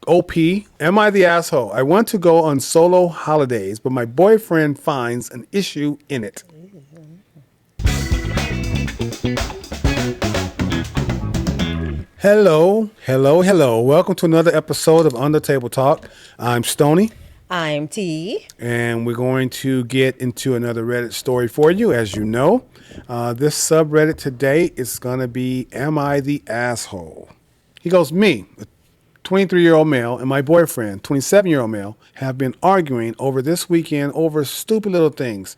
OP, am I the asshole? I want to go on solo holidays, but my boyfriend finds an issue in it. Hello, hello, hello. Welcome to another episode of Under Table Talk. I'm Stoney. I'm T. And we're going to get into another Reddit story for you, as you know. This subreddit today is going to be, am I the asshole? He goes, me, a 23-year-old male, and my boyfriend, 27-year-old male, have been arguing over this weekend over stupid little things.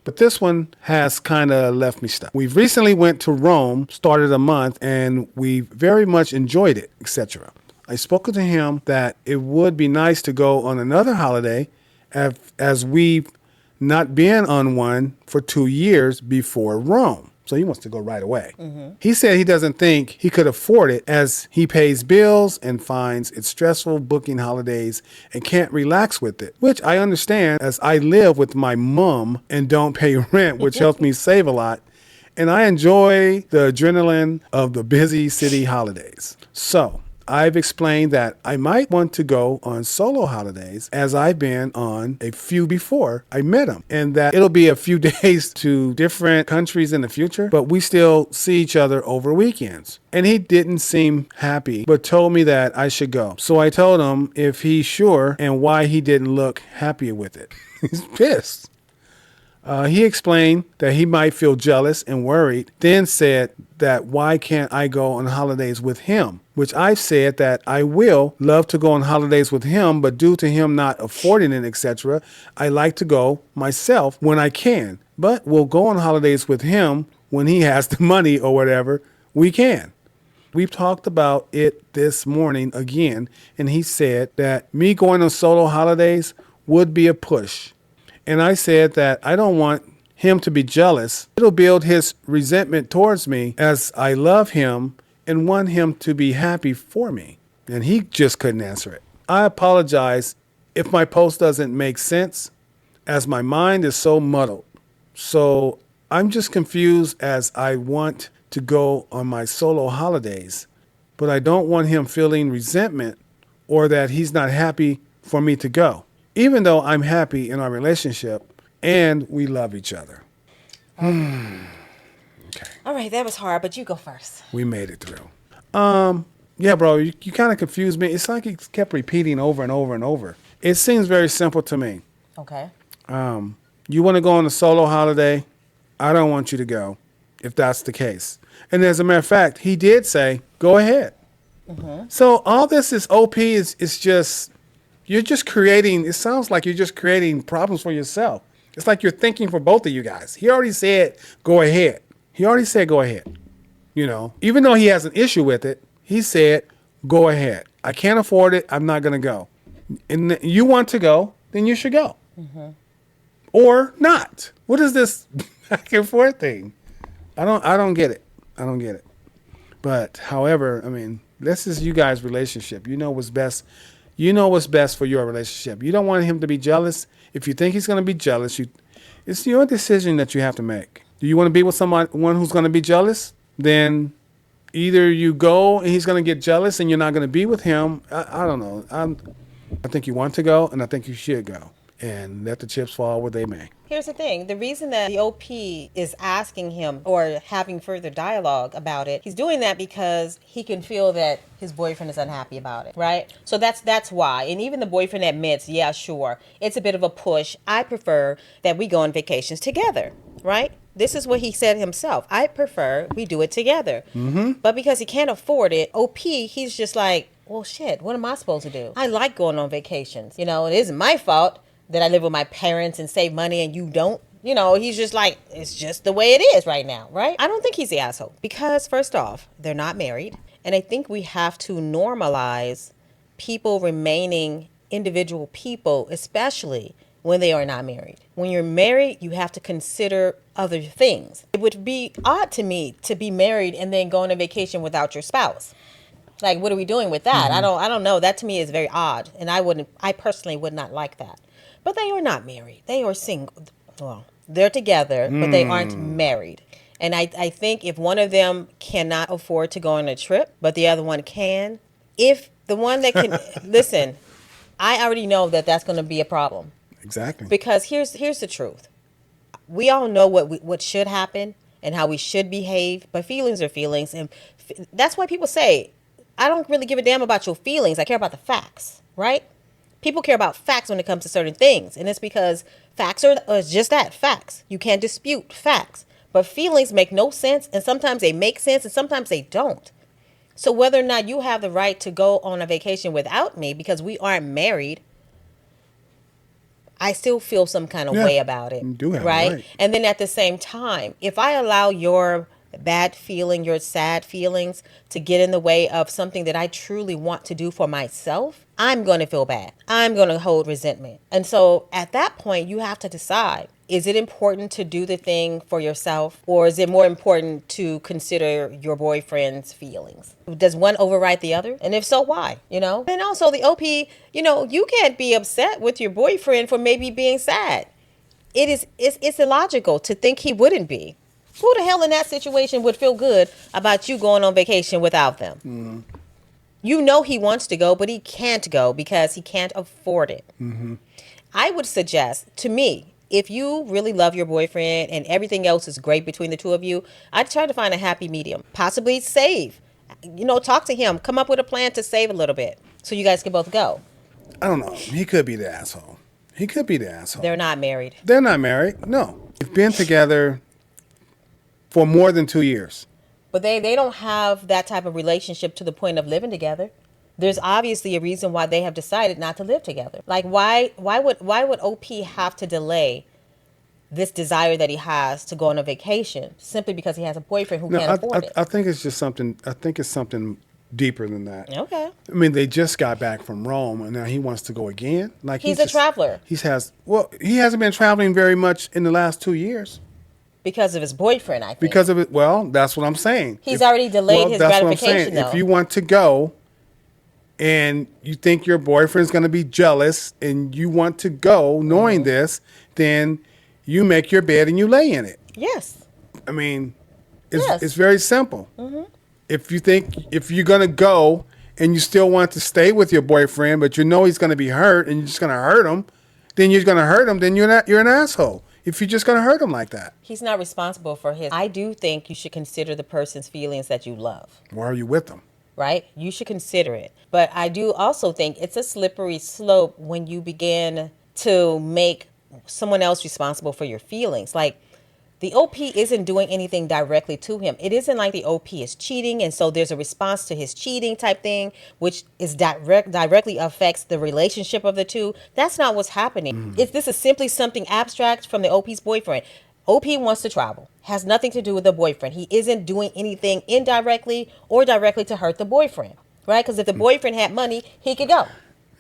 But this one has kind of left me stuck. We've recently went to Rome, started a month, and we very much enjoyed it, etc. I spoke to him that it would be nice to go on another holiday as we've not been on one for 2 years before Rome. So he wants to go right away. Mm-hmm. He said he doesn't think he could afford it as he pays bills and finds it stressful booking holidays and can't relax with it, which I understand as I live with my mom and don't pay rent, which helps me save a lot. And I enjoy the adrenaline of the busy city holidays. So I've explained that I might want to go on solo holidays as I've been on a few before I met him, and that it'll be a few days to different countries in the future, but we still see each other over weekends. And he didn't seem happy, but told me that I should go. So I told him if he's sure and why he didn't look happy with it. He's pissed. He explained that he might feel jealous and worried, then said that why can't I go on holidays with him? Which I've said that I will love to go on holidays with him, but due to him not affording it, etc., I like to go myself when I can. But we'll go on holidays with him when he has the money or whatever we can. We've talked about it this morning again, and he said that me going on solo holidays would be a push. And I said that I don't want him to be jealous. It'll build his resentment towards me as I love him and want him to be happy for me. And he just couldn't answer it. I apologize if my post doesn't make sense as my mind is so muddled. So I'm just confused as I want to go on my solo holidays, but I don't want him feeling resentment or that he's not happy for me to go, even though I'm happy in our relationship and we love each other. Okay. All right, that was hard, but you go first. We made it through. Yeah, bro, you kind of confused me. It's like he kept repeating over and over and over. It seems very simple to me. Okay. You want to go on a solo holiday? I don't want you to go, if that's the case. And as a matter of fact, he did say, go ahead. Mm-hmm. So all this is OP is just... You're just creating, it sounds like you're just creating problems for yourself. It's like you're thinking for both of you guys. He already said, go ahead. He already said, go ahead. You know, even though he has an issue with it, he said, go ahead. I can't afford it. I'm not going to go. And you want to go, then you should go. Mm-hmm. Or not. What is this back and forth thing? I don't get it. I don't get it. But however, I mean, this is you guys' relationship. You know what's best. You know what's best for your relationship. You don't want him to be jealous. If you think he's going to be jealous, it's your decision that you have to make. Do you want to be with someone who's going to be jealous? Then either you go and he's going to get jealous and you're not going to be with him. I don't know. I think you want to go, and I think you should go. And let the chips fall where they may. Here's the thing. The reason that the OP is asking him or having further dialogue about it, he's doing that because he can feel that his boyfriend is unhappy about it, right? So that's why. And even the boyfriend admits, yeah, sure, it's a bit of a push. I prefer that we go on vacations together, right? This is what he said himself. I prefer we do it together. Mm-hmm. But because he can't afford it, OP, he's just like, well, shit, what am I supposed to do? I like going on vacations. You know, it isn't my fault that I live with my parents and save money and you don't. You know, he's just like, it's just the way it is right now, right? I don't think he's the asshole because, first off, they're not married. And I think we have to normalize people remaining individual people, especially when they are not married. When you're married, you have to consider other things. It would be odd to me to be married and then go on a vacation without your spouse. Like, what are we doing with that? Mm-hmm. I don't know. That to me is very odd. And I personally would not like that. But they are not married. They are single. Well, they're together, but they aren't married. And I think if one of them cannot afford to go on a trip, but the other one can, if the one that can listen. I already know that that's going to be a problem. Exactly. Because here's the truth. We all know what should happen and how we should behave, but feelings are feelings, and that's why people say, "I don't really give a damn about your feelings. I care about the facts." Right? People care about facts when it comes to certain things, and it's because facts are just that, facts. You can't dispute facts, but feelings make no sense, and sometimes they make sense, and sometimes they don't. So whether or not you have the right to go on a vacation without me because we aren't married, I still feel some kind of way about it. You do have a right? right. And then at the same time, if I allow your bad feeling, your sad feelings to get in the way of something that I truly want to do for myself, I'm going to feel bad. I'm going to hold resentment. And so at that point, you have to decide, is it important to do the thing for yourself, or is it more important to consider your boyfriend's feelings? Does one override the other? And if so, why? And also the OP, you can't be upset with your boyfriend for maybe being sad. It's illogical to think he wouldn't be. Who the hell in that situation would feel good about you going on vacation without them? Mm-hmm. You know he wants to go, but he can't go because he can't afford it. Mm-hmm. I would suggest, to me, if you really love your boyfriend and everything else is great between the two of you, I'd try to find a happy medium. Possibly save. Talk to him. Come up with a plan to save a little bit so you guys can both go. I don't know. He could be the asshole. They're not married. They're not married. No. They've been together for more than 2 years. But they don't have that type of relationship to the point of living together. There's obviously a reason why they have decided not to live together. Like, why would OP have to delay this desire that he has to go on a vacation simply because he has a boyfriend who can't afford it? I think it's just something. I think it's something deeper than that. Okay. I mean, they just got back from Rome, and now he wants to go again. Like he's a traveler. He hasn't been traveling very much in the last 2 years. Because of his boyfriend, I think. Because of it. Well, that's what I'm saying. He's already delayed his gratification, though. If you want to go and you think your boyfriend's going to be jealous and you want to go knowing this, then you make your bed and you lay in it. Yes. I mean, it's very simple. Mm-hmm. If you're going to go and you still want to stay with your boyfriend, but you know he's going to be hurt and you're just going to hurt him, then you're an asshole. If you're just going to hurt him like that. He's not responsible for his. I do think you should consider the person's feelings that you love. Why are you with them? Right? You should consider it. But I do also think it's a slippery slope when you begin to make someone else responsible for your feelings. Like, the OP isn't doing anything directly to him. It isn't like the OP is cheating, and so there's a response to his cheating type thing, which is directly affects the relationship of the two. That's not what's happening. This is simply something abstract from the OP's boyfriend. OP wants to travel. Has nothing to do with the boyfriend. He isn't doing anything indirectly or directly to hurt the boyfriend, right? Because if the boyfriend had money, he could go.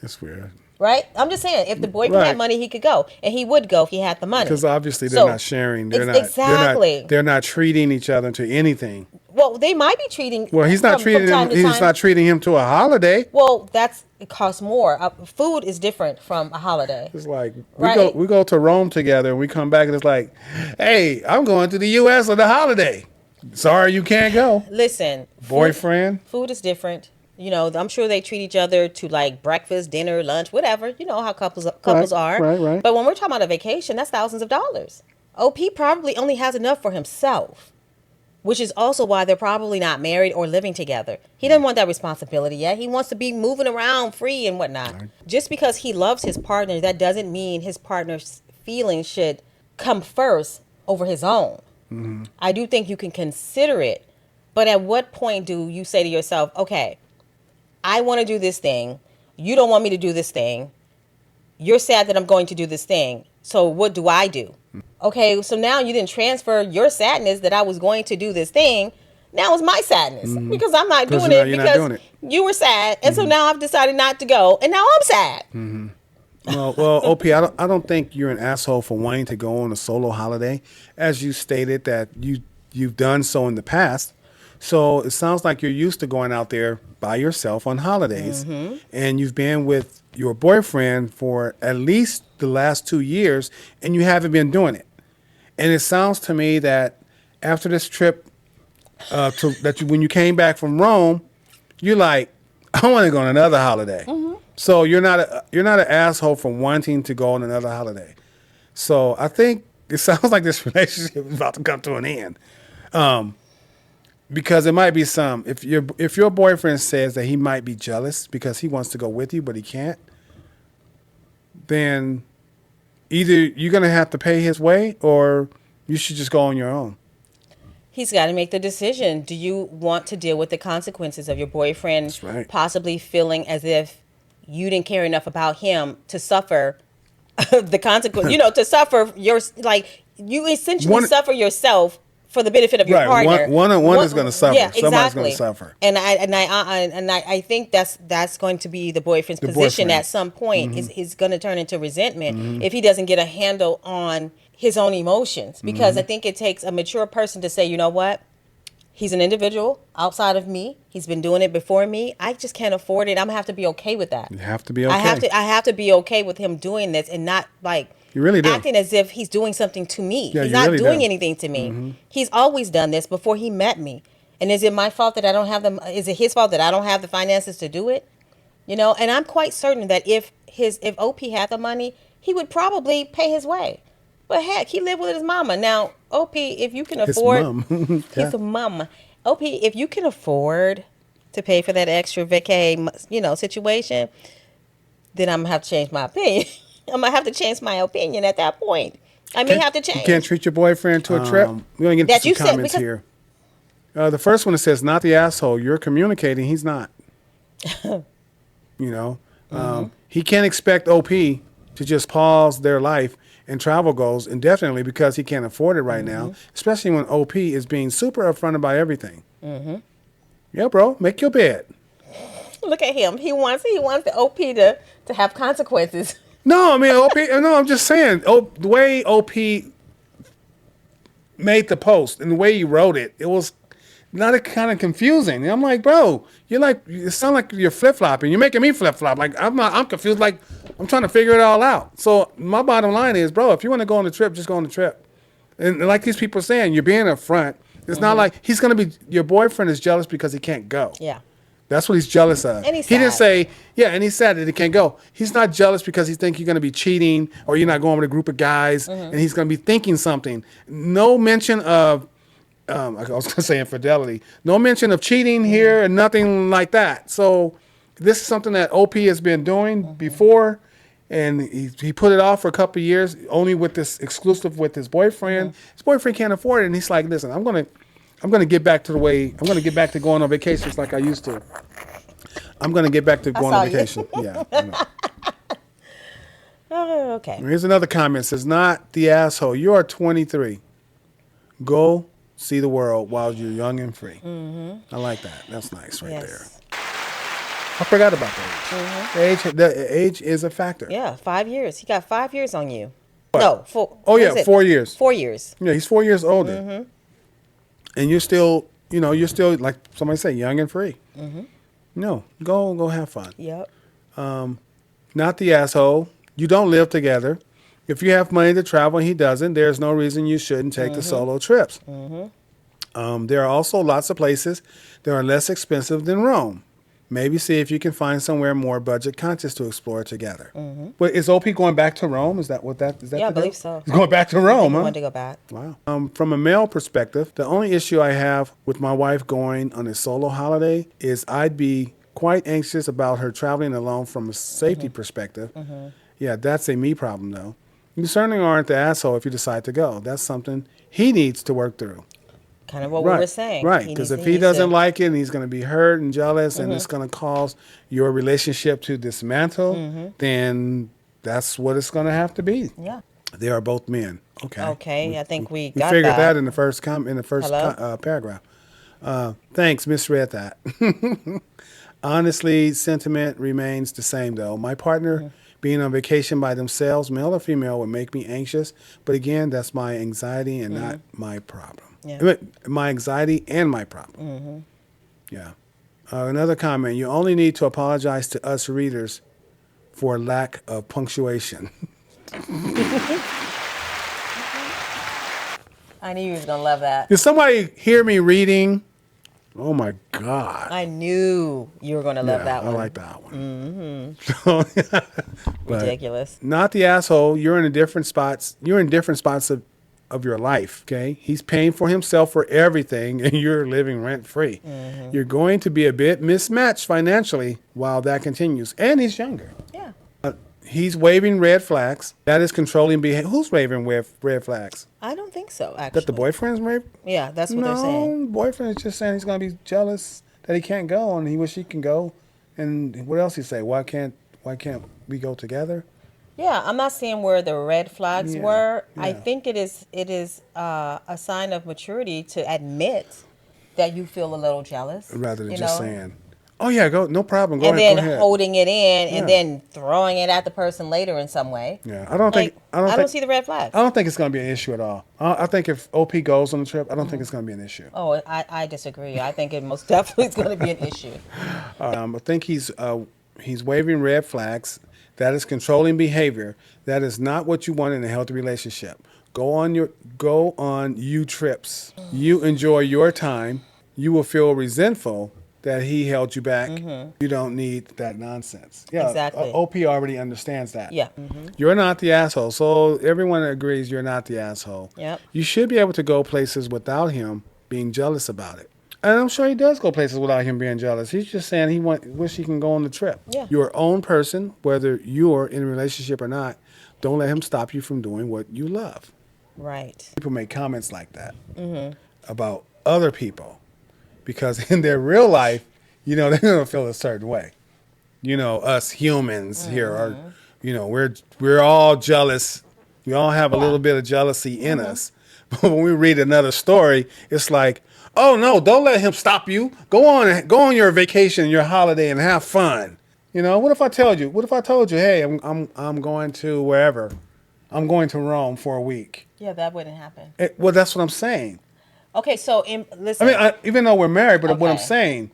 That's weird. Right? I'm just saying, if the boyfriend had money, he could go. And he would go if he had the money. Because obviously they're not sharing. They're not treating each other to anything. Well, they might be treating. Well, he's not treating him. He's not treating him to a holiday. Well, it costs more. Food is different from a holiday. It's like we go to Rome together and we come back and it's like, hey, I'm going to the U.S. on the holiday. Sorry, you can't go. Listen, boyfriend. Food is different. I'm sure they treat each other to like breakfast, dinner, lunch, whatever. You know how couples are. Right. But when we're talking about a vacation, that's thousands of dollars. OP probably only has enough for himself, which is also why they're probably not married or living together. He doesn't want that responsibility yet. He wants to be moving around free and whatnot. Right. Just because he loves his partner, that doesn't mean his partner's feelings should come first over his own. Mm-hmm. I do think you can consider it, but at what point do you say to yourself, okay, I want to do this thing. You don't want me to do this thing. You're sad that I'm going to do this thing. So what do I do? Okay, so now you didn't transfer your sadness that I was going to do this thing. Now it's my sadness because I'm not doing it because you were sad. And so now I've decided not to go. And now I'm sad. Mm-hmm. Well, OP, I don't think you're an asshole for wanting to go on a solo holiday. As you stated that you've done so in the past. So it sounds like you're used to going out there by yourself on holidays. Mm-hmm. And you've been with your boyfriend for at least the last 2 years, and you haven't been doing it. And it sounds to me that after this trip, when you came back from Rome, you're like, I want to go on another holiday. So you're not an asshole for wanting to go on another holiday. So I think it sounds like this relationship is about to come to an end. Because it might be some if your boyfriend says that he might be jealous because he wants to go with you but he can't, then either you're gonna have to pay his way or you should just go on your own. He's got to make the decision. Do you want to deal with the consequences of your boyfriend That's right. possibly feeling as if you didn't care enough about him to suffer the consequence? To suffer you essentially suffer yourself for the benefit of your Right. partner. One is going to suffer. Yeah, Somebody's exactly. going to suffer. And I think that's going to be the boyfriend's position at some point. Is going to turn into resentment if he doesn't get a handle on his own emotions. Because I think it takes a mature person to say, you know what? He's an individual outside of me. He's been doing it before me. I just can't afford it. I'm gonna have to be okay with that. You have to be okay. I have to be okay with him doing this and not You really do. acting as if he's doing something to me. Yeah, he's you not really doing do. anything to me. He's always done this before he met me. And is it my fault that I don't have is it his fault that I don't have the finances to do it? And I'm quite certain that if OP had the money, he would probably pay his way. But heck, he lived with his mama. Now, OP, if you can afford, mom. Yeah. his mom. OP, if you can afford to pay for that extra vacay, situation, then I'm gonna have to change my opinion. I'm gonna have to change my opinion at that point. I may have to change. You can't treat your boyfriend to a trip. We're gonna get That into you some said, comments because- here. The first one, it says, "Not the asshole. You're communicating. He's not." He can't expect OP to just pause their life and travel goals indefinitely because he can't afford it right now, especially when OP is being super upfront about everything. Yeah, bro, make your bed. Look at him. He wants the OP to have consequences. No, I mean OP. No, I'm just saying. The way OP made the post and the way he wrote it, it was not kind of confusing. And I'm like, bro, you sound like you're flip flopping. You're making me flip flop. Like I'm confused. Like I'm trying to figure it all out. So my bottom line is, bro, if you want to go on the trip, just go on the trip. And like these people are saying, you're being upfront. It's not like he's gonna be. Your boyfriend is jealous because he can't go. Yeah. That's what he's jealous of. And he's he didn't sad. say, and he's sad that he can't go. He's not jealous because he thinks you're going to be cheating or you're not going with a group of guys and he's going to be thinking something. No mention of, I was going to say infidelity. No mention of cheating here and nothing like that. So this is something that OP has been doing before, and he put it off for a couple of years only with this exclusive with his boyfriend. His boyfriend can't afford it, and he's like, listen, I'm going to get back to going on vacations like I used to. I'm going to get back to going on vacation. Yeah. I know. Oh, okay. Here's another comment. It says, not the asshole. You are 23. Go see the world while you're young and free. I like that. That's nice right there. I forgot about that. The age is a factor. Yeah, 5 years. He got 5 years on you. What? No, 4. Oh, yeah, 4 years. 4 years. Yeah, he's 4 years older. And you're still, like somebody said, young and free. No, go have fun. Yep. Not the asshole. You don't live together. If you have money to travel and he doesn't, there's no reason you shouldn't take the solo trips. There are also lots of places that are less expensive than Rome. Maybe see if you can find somewhere more budget conscious to explore together. But is OP going back to Rome? Is that what that is? That Yeah, I the deal? believe so. He's going back to Rome, I huh? wanted to go back. Wow. From a male perspective, the only issue I have with my wife going on a solo holiday is I'd be quite anxious about her traveling alone from a safety perspective. Yeah, that's a me problem, though. You certainly aren't the asshole if you decide to go. That's something he needs to work through. Kind of what we were saying. Right, because if he doesn't like it and he's going to be hurt and jealous and it's going to cause your relationship to dismantle, then that's what it's going to have to be. Yeah. They are both men. Okay. Okay, I think we We got figured that that. in the first paragraph. Thanks, misread that. Honestly, sentiment remains the same, though. My partner being on vacation by themselves, male or female, would make me anxious. But again, that's my anxiety and not my problem. Yeah. My anxiety and my problem. Yeah. Another comment. You only need to apologize to us readers for lack of punctuation. I knew you was going to love that. Did somebody hear me reading Oh my God. I knew you were going to love that I one. like that one. Mm-hmm. But Ridiculous. not the asshole. You're in different spots. You're in different spots of your life. Okay. He's paying for himself for everything and you're living rent free. You're going to be a bit mismatched financially while that continues. And he's younger. Yeah. He's waving red flags. That is controlling behavior. Who's waving red flags? I don't think so, actually. That the boyfriend's waving? Yeah, that's what they're saying. No, boyfriend is just saying he's going to be jealous that he can't go and he wish he can go. And what else he say? Why can't we go together? Yeah, I'm not seeing where the red flags were. I yeah. think it is a sign of maturity to admit that you feel a little jealous. Rather than you just know? saying, oh yeah, go, no problem. Go And ahead. then Go ahead. holding it in Yeah. and then throwing it at the person later in some way. Yeah, I don't think I don't see the red flags. I don't think it's going to be an issue at all. I think if OP goes on the trip, I don't think it's going to be an issue. Oh, I disagree. I think it most definitely is going to be an issue. I think he's waving red flags. That is controlling behavior. That is not what you want in a healthy relationship. Go on you trips. You enjoy your time. You will feel resentful that he held you back. You don't need that nonsense. Yeah, Exactly. OP already understands that. Yeah. You're not the asshole. So everyone agrees you're not the asshole. Yep. You should be able to go places without him being jealous about it. And I'm sure he does go places without him being jealous. He's just saying he wish he can go on the trip. Yeah. Your own person, whether you're in a relationship or not, don't let him stop you from doing what you love. Right. People make comments like that about other people because in their real life, they're going to feel a certain way. Us humans here are, we're all jealous. We all have a little bit of jealousy in us. But when we read another story, it's like, oh no, don't let him stop you. Go on your vacation, your holiday, and have fun. What if I told you, hey, I'm going to wherever. I'm going to Rome for a week. Yeah, that wouldn't happen. Well, that's what I'm saying. Okay, so listen. I mean, even though we're married, but what I'm Okay. saying,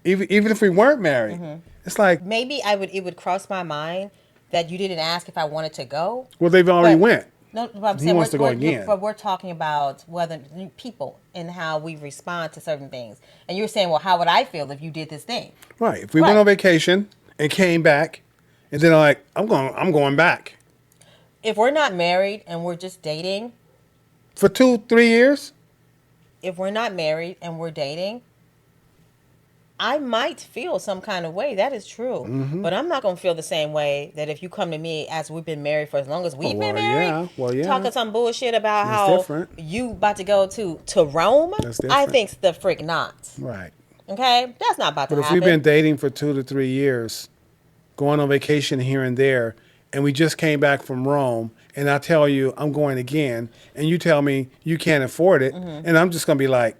even if we weren't married, it's like, maybe it would cross my mind that you didn't ask if I wanted to go. well, they've already But- went. No, but I'm He saying wants to go again. But we're talking about whether people and how we respond to certain things. And you're saying, well, how would I feel if you did this thing? Right. If we went Right. on vacation and came back, and then I'm going back If we're not married and we're just dating, for 2-3 years. if we're not married and we're dating, I might feel some kind of way. That is true. But I'm not going to feel the same way that if you come to me as we've been married for as long as we've been married. yeah. Talking some bullshit about That's how different. you about to go to Rome. That's I different. think's the frick not. Right. Okay? That's not about But to if happen. we've been dating for 2 to 3 years, going on vacation here and there, and we just came back from Rome, and I tell you I'm going again, and you tell me you can't afford it, and I'm just going to be like,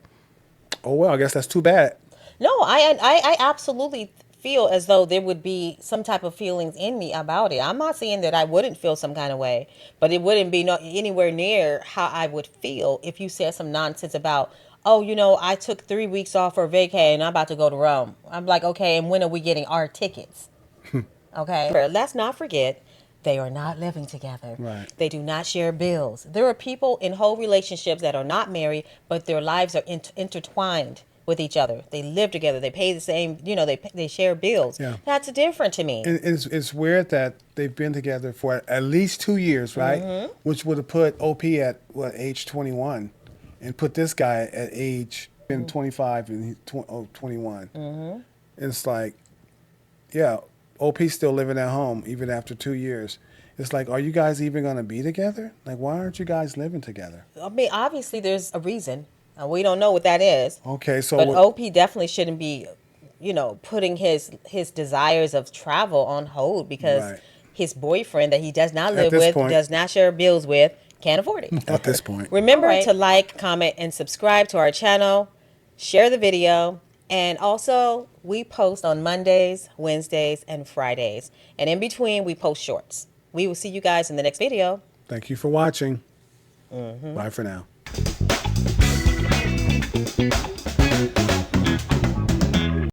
oh, well, I guess that's too bad. No, I absolutely feel as though there would be some type of feelings in me about it. I'm not saying that I wouldn't feel some kind of way, but it wouldn't be anywhere near how I would feel if you said some nonsense about, oh, I took 3 weeks off for vacay and I'm about to go to Rome. I'm like, okay, and when are we getting our tickets? Okay. Let's not forget, they are not living together. Right. They do not share bills. There are people in whole relationships that are not married, but their lives are intertwined with each other. They live together. They pay the same, they share bills. Yeah. That's different to me. And it's weird that they've been together for at least 2 years, right? Which would have put OP at, age 21, and put this guy at age 25 and he's 21. And it's like, yeah, OP's still living at home even after 2 years. It's like, are you guys even going to be together? Like, why aren't you guys living together? I mean, obviously there's a reason. We don't know what that is. Okay, so But OP definitely shouldn't be, putting his desires of travel on hold because Right. his boyfriend that he does not At live this with, point- does not share bills with, can't afford it. at this point, Remember to like, comment, and subscribe to our channel. Share the video. And also, we post on Mondays, Wednesdays, and Fridays. And in between, we post shorts. We will see you guys in the next video. thank you for watching. Bye for now.